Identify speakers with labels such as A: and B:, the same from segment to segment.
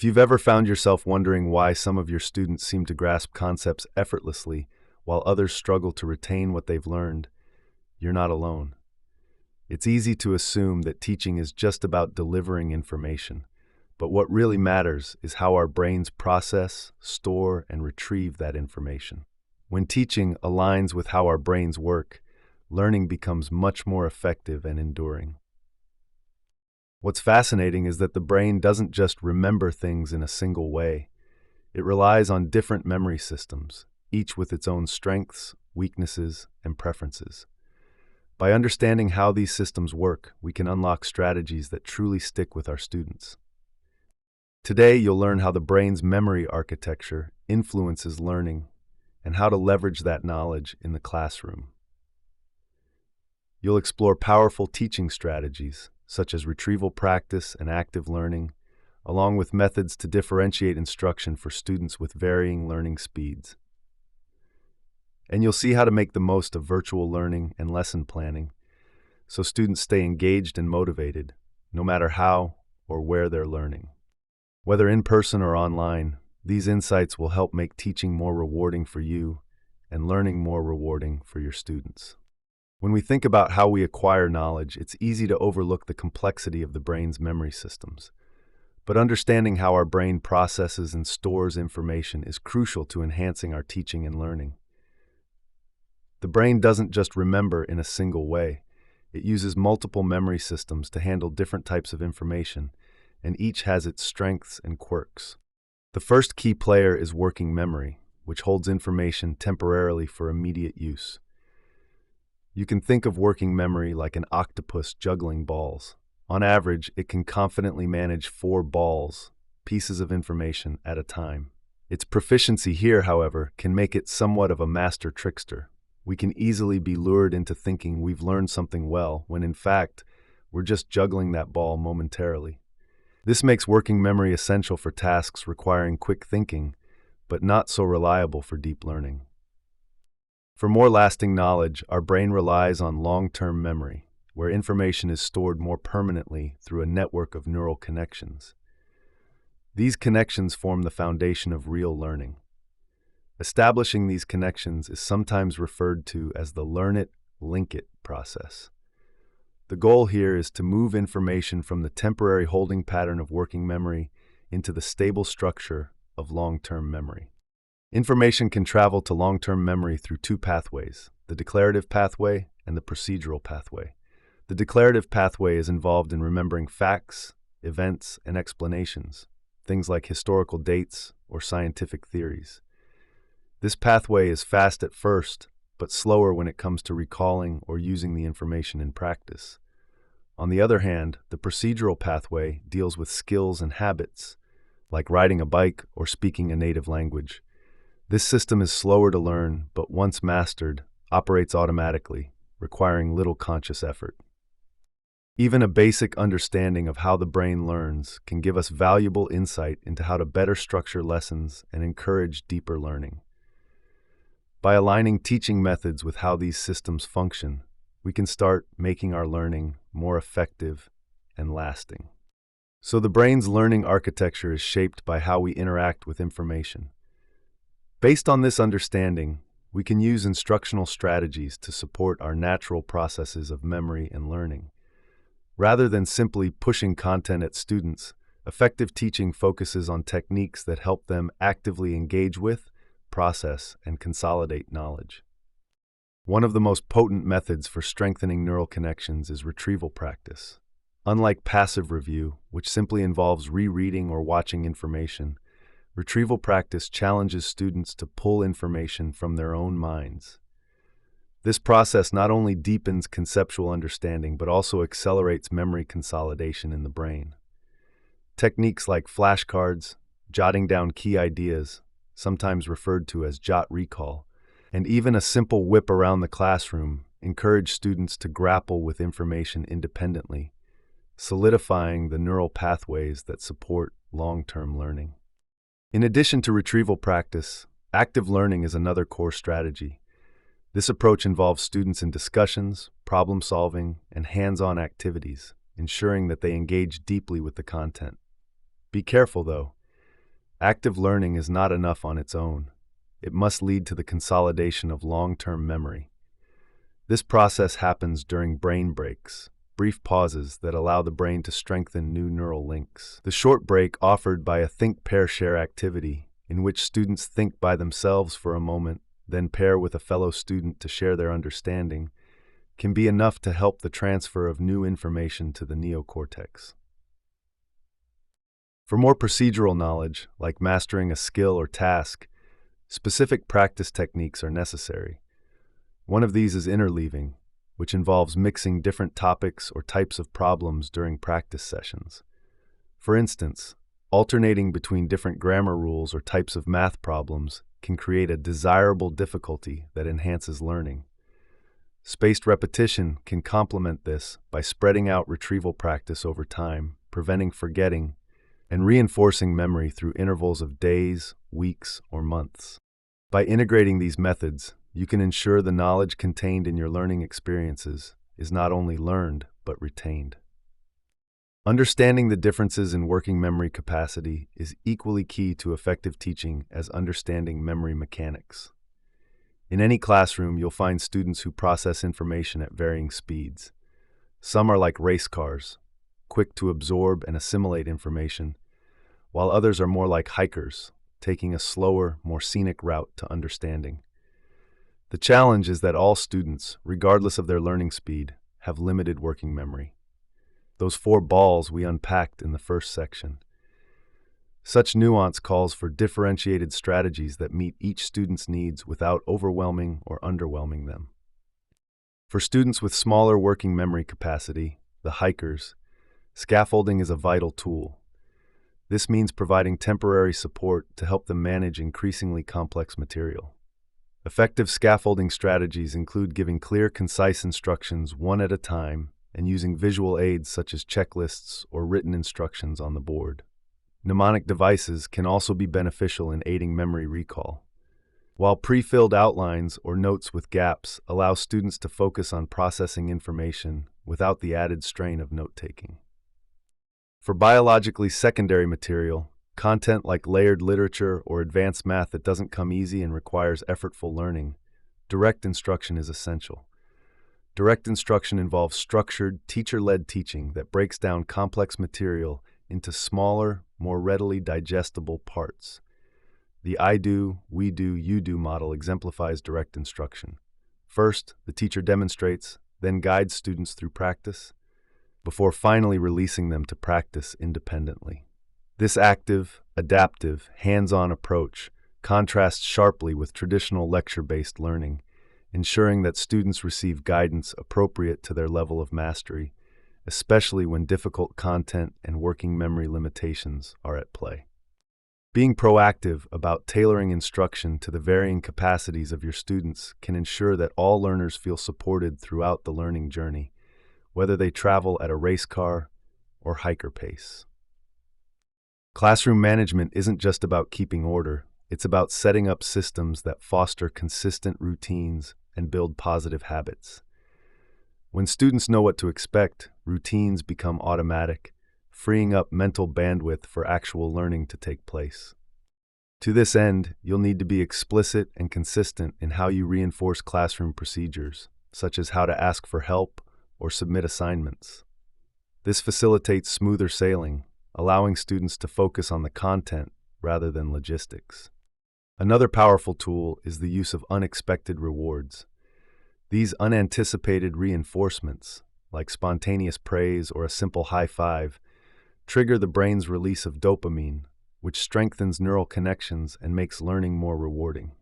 A: If you've ever found yourself wondering why some of your students seem to grasp concepts effortlessly while others struggle to retain what they've learned, you're not alone. It's easy to assume that teaching is just about delivering information, but what really matters is how our brains process, store, and retrieve that information. When teaching aligns with how our brains work, learning becomes much more effective and enduring. What's fascinating is that the brain doesn't just remember things in a single way. It relies on different memory systems, each with its own strengths, weaknesses, and preferences. By understanding how these systems work, we can unlock strategies that truly stick with our students. Today, you'll learn how the brain's memory architecture influences learning and how to leverage that knowledge in the classroom. You'll explore powerful teaching strategies, such as retrieval practice and active learning, along with methods to differentiate instruction for students with varying learning speeds. And you'll see how to make the most of virtual learning and lesson planning, so students stay engaged and motivated, no matter how or where they're learning. Whether in person or online, these insights will help make teaching more rewarding for you and learning more rewarding for your students. When we think about how we acquire knowledge, it's easy to overlook the complexity of the brain's memory systems. But understanding how our brain processes and stores information is crucial to enhancing our teaching and learning. The brain doesn't just remember in a single way. It uses multiple memory systems to handle different types of information, and each has its strengths and quirks. The first key player is working memory, which holds information temporarily for immediate use. You can think of working memory like an octopus juggling balls. On average, it can confidently manage 4 balls, pieces of information at a time. Its proficiency here, however, can make it somewhat of a master trickster. We can easily be lured into thinking we've learned something well, when in fact, we're just juggling that ball momentarily. This makes working memory essential for tasks requiring quick thinking, but not so reliable for deep learning. For more lasting knowledge, our brain relies on long-term memory, where information is stored more permanently through a network of neural connections. These connections form the foundation of real learning. Establishing these connections is sometimes referred to as the learn it, link it process. The goal here is to move information from the temporary holding pattern of working memory into the stable structure of long-term memory. Information can travel to long-term memory through 2 pathways, the declarative pathway and the procedural pathway. The declarative pathway is involved in remembering facts, events, and explanations, things like historical dates or scientific theories. This pathway is fast at first, but slower when it comes to recalling or using the information in practice. On the other hand, the procedural pathway deals with skills and habits, like riding a bike or speaking a native language. This system is slower to learn, but once mastered, operates automatically, requiring little conscious effort. Even a basic understanding of how the brain learns can give us valuable insight into how to better structure lessons and encourage deeper learning. By aligning teaching methods with how these systems function, we can start making our learning more effective and lasting. So the brain's learning architecture is shaped by how we interact with information. Based on this understanding, we can use instructional strategies to support our natural processes of memory and learning. Rather than simply pushing content at students, effective teaching focuses on techniques that help them actively engage with, process, and consolidate knowledge. One of the most potent methods for strengthening neural connections is retrieval practice. Unlike passive review, which simply involves rereading or watching information, retrieval practice challenges students to pull information from their own minds. This process not only deepens conceptual understanding but also accelerates memory consolidation in the brain. Techniques like flashcards, jotting down key ideas, sometimes referred to as jot recall, and even a simple whip around the classroom encourage students to grapple with information independently, solidifying the neural pathways that support long-term learning. In addition to retrieval practice, active learning is another core strategy. This approach involves students in discussions, problem-solving, and hands-on activities, ensuring that they engage deeply with the content. Be careful, though. Active learning is not enough on its own. It must lead to the consolidation of long-term memory. This process happens during brain breaks, brief pauses that allow the brain to strengthen new neural links. The short break offered by a think-pair-share activity, in which students think by themselves for a moment, then pair with a fellow student to share their understanding, can be enough to help the transfer of new information to the neocortex. For more procedural knowledge, like mastering a skill or task, specific practice techniques are necessary. One of these is interleaving, which involves mixing different topics or types of problems during practice sessions. For instance, alternating between different grammar rules or types of math problems can create a desirable difficulty that enhances learning. Spaced repetition can complement this by spreading out retrieval practice over time, preventing forgetting, and reinforcing memory through intervals of days, weeks, or months. By integrating these methods, you can ensure the knowledge contained in your learning experiences is not only learned, but retained. Understanding the differences in working memory capacity is equally key to effective teaching as understanding memory mechanics. In any classroom, you'll find students who process information at varying speeds. Some are like race cars, quick to absorb and assimilate information, while others are more like hikers, taking a slower, more scenic route to understanding. The challenge is that all students, regardless of their learning speed, have limited working memory. Those 4 balls we unpacked in the first section. Such nuance calls for differentiated strategies that meet each student's needs without overwhelming or underwhelming them. For students with smaller working memory capacity, the hikers, scaffolding is a vital tool. This means providing temporary support to help them manage increasingly complex material. Effective scaffolding strategies include giving clear, concise instructions one at a time and using visual aids such as checklists or written instructions on the board. Mnemonic devices can also be beneficial in aiding memory recall, while pre-filled outlines or notes with gaps allow students to focus on processing information without the added strain of note-taking. For biologically secondary material, content like layered literature or advanced math that doesn't come easy and requires effortful learning, direct instruction is essential. Direct instruction involves structured, teacher-led teaching that breaks down complex material into smaller, more readily digestible parts. The I do, we do, you do model exemplifies direct instruction. First, the teacher demonstrates, then guides students through practice, before finally releasing them to practice independently. This active, adaptive, hands-on approach contrasts sharply with traditional lecture-based learning, ensuring that students receive guidance appropriate to their level of mastery, especially when difficult content and working memory limitations are at play. Being proactive about tailoring instruction to the varying capacities of your students can ensure that all learners feel supported throughout the learning journey, whether they travel at a race car or hiker pace. Classroom management isn't just about keeping order, it's about setting up systems that foster consistent routines and build positive habits. When students know what to expect, routines become automatic, freeing up mental bandwidth for actual learning to take place. To this end, you'll need to be explicit and consistent in how you reinforce classroom procedures, such as how to ask for help or submit assignments. This facilitates smoother sailing, allowing students to focus on the content rather than logistics. Another powerful tool is the use of unexpected rewards. These unanticipated reinforcements, like spontaneous praise or a simple high five, trigger the brain's release of dopamine, which strengthens neural connections and makes learning more rewarding.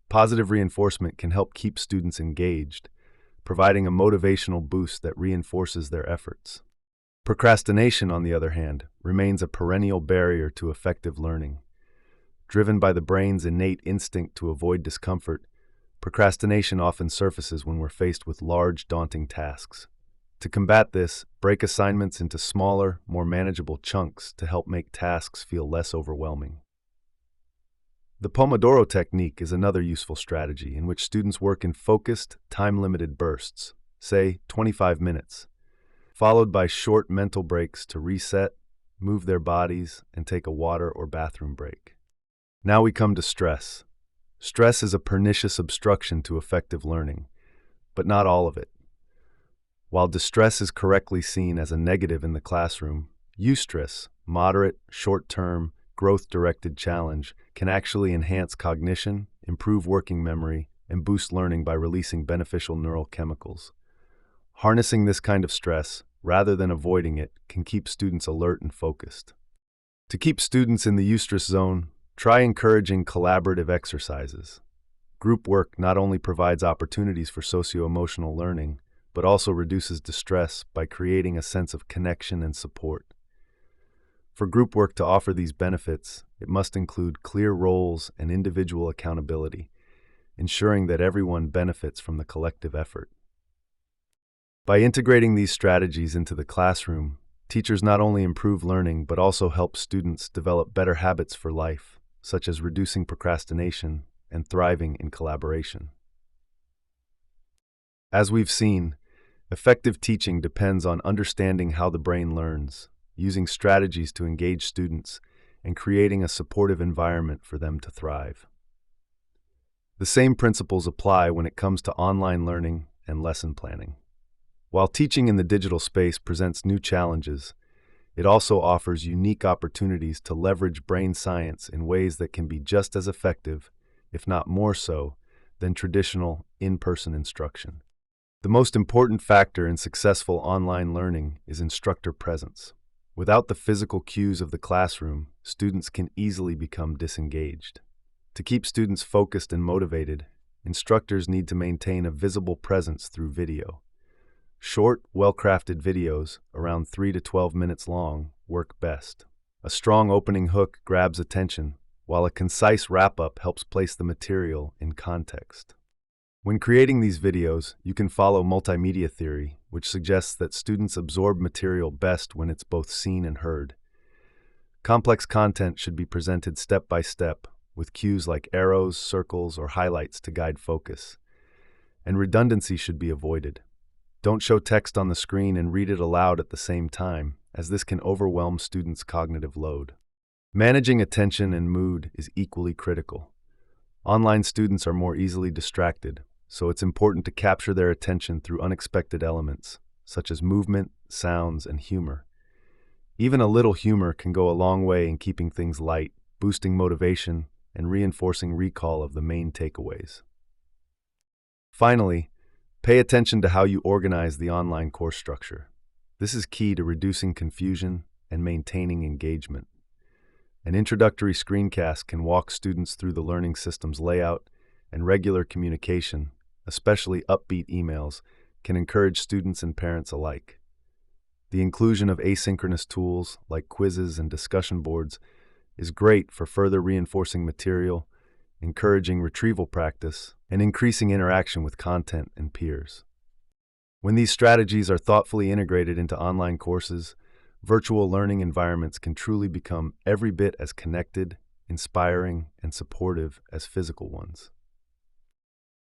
A: Positive reinforcement can help keep students engaged, providing a motivational boost that reinforces their efforts. Procrastination, on the other hand, remains a perennial barrier to effective learning. Driven by the brain's innate instinct to avoid discomfort, procrastination often surfaces when we're faced with large, daunting tasks. To combat this, break assignments into smaller, more manageable chunks to help make tasks feel less overwhelming. The Pomodoro technique is another useful strategy in which students work in focused, time-limited bursts, say 25 minutes, followed by short mental breaks to reset, move their bodies, and take a water or bathroom break. Now we come to stress. Stress is a pernicious obstruction to effective learning, but not all of it. While distress is correctly seen as a negative in the classroom, eustress, moderate, short-term, growth-directed challenge, can actually enhance cognition, improve working memory, and boost learning by releasing beneficial neural chemicals. Harnessing this kind of stress, rather than avoiding it, can keep students alert and focused. To keep students in the eustress zone, try encouraging collaborative exercises. Group work not only provides opportunities for socio-emotional learning, but also reduces distress by creating a sense of connection and support. For group work to offer these benefits, it must include clear roles and individual accountability, ensuring that everyone benefits from the collective effort. By integrating these strategies into the classroom, teachers not only improve learning but also help students develop better habits for life, such as reducing procrastination and thriving in collaboration. As we've seen, effective teaching depends on understanding how the brain learns, using strategies to engage students, and creating a supportive environment for them to thrive. The same principles apply when it comes to online learning and lesson planning. While teaching in the digital space presents new challenges, it also offers unique opportunities to leverage brain science in ways that can be just as effective, if not more so, than traditional in-person instruction. The most important factor in successful online learning is instructor presence. Without the physical cues of the classroom, students can easily become disengaged. To keep students focused and motivated, instructors need to maintain a visible presence through video. Short, well-crafted videos, around 3 to 12 minutes long, work best. A strong opening hook grabs attention, while a concise wrap-up helps place the material in context. When creating these videos, you can follow multimedia theory, which suggests that students absorb material best when it's both seen and heard. Complex content should be presented step by step, with cues like arrows, circles, or highlights to guide focus. And redundancy should be avoided. Don't show text on the screen and read it aloud at the same time, as this can overwhelm students' cognitive load. Managing attention and mood is equally critical. Online students are more easily distracted, so it's important to capture their attention through unexpected elements, such as movement, sounds, and humor. Even a little humor can go a long way in keeping things light, boosting motivation, and reinforcing recall of the main takeaways. Finally, pay attention to how you organize the online course structure. This is key to reducing confusion and maintaining engagement. An introductory screencast can walk students through the learning system's layout, and regular communication, especially upbeat emails, can encourage students and parents alike. The inclusion of asynchronous tools like quizzes and discussion boards is great for further reinforcing material, encouraging retrieval practice, and increasing interaction with content and peers. When these strategies are thoughtfully integrated into online courses, virtual learning environments can truly become every bit as connected, inspiring, and supportive as physical ones.